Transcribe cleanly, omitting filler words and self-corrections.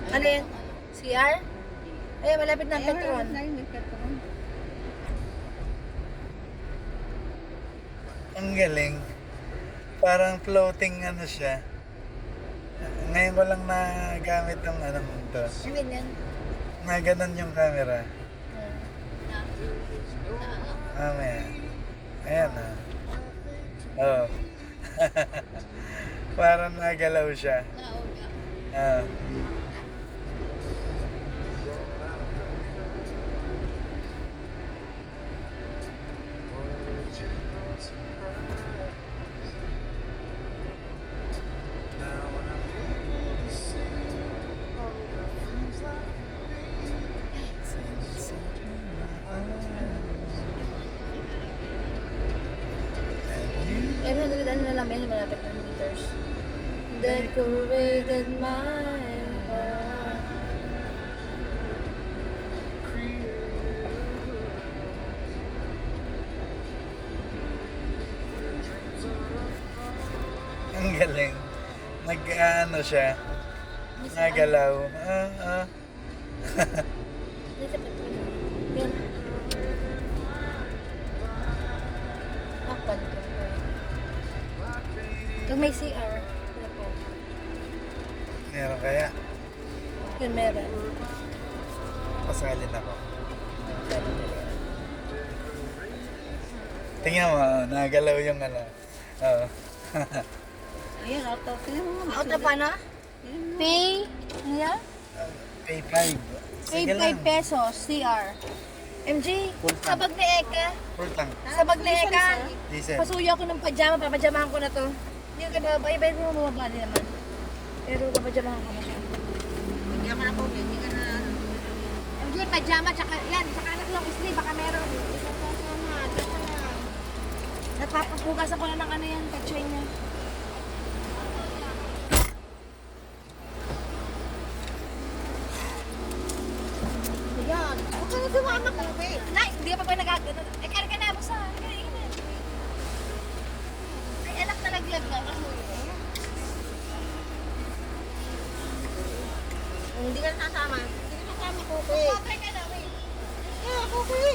Ano yan? CR? Ay, malapit na ang Petron. Ang galing. Parang floating ano siya. Ngayon ko lang nagamit ng ano to. Ang ganyan. Na ganun yung camera. Hmm. Mamaya. Ayan ah. Oo. Parang nagalaw siya. Ah. Eh, ano na lang yan, malapit na meters. Decorated my heart. Ang galing. Nag-ano siya. Nagalaw. Ah. Dito pa ito. Yan. Takpan ko. Pag may CR. Ano po? Meron kaya. Yun, meron. Pasalin ako. Meron. Tingnan mo, nagalaw yung ano. Oo. Ayan, auto. Tingnan mo nga. Out na pa na? Pay? Ano yan? Pay 5. Pay Sige 5 lang. pesos, CR. MJ, Full sa tank. bag ni Eka. Full tank. Sa bag ni Eka. Diesel. Pasuyo ako ng pajama, papajamahan ko na to. Hindi ka ba, iba mo mababa din naman. Pero papajamahan ko na siya. Hindi ka na po. Hindi ka na. MJ, pajama, tsaka yan, tsaka anak lang sleeve, baka meron. Isa pa sana. Dito na. Napapapugas ako na ng ano yan, kachay niya. Ayan. Huwag ka na sumama ko. Nay, hindi ka pa nagagano. Eh, kaya ka na, basta. Kaya ka na. Ay, anak na naglag na. Hindi ka na sasama. Hindi ka na sasama ko. Okay ka na, wait. Yeah, okay.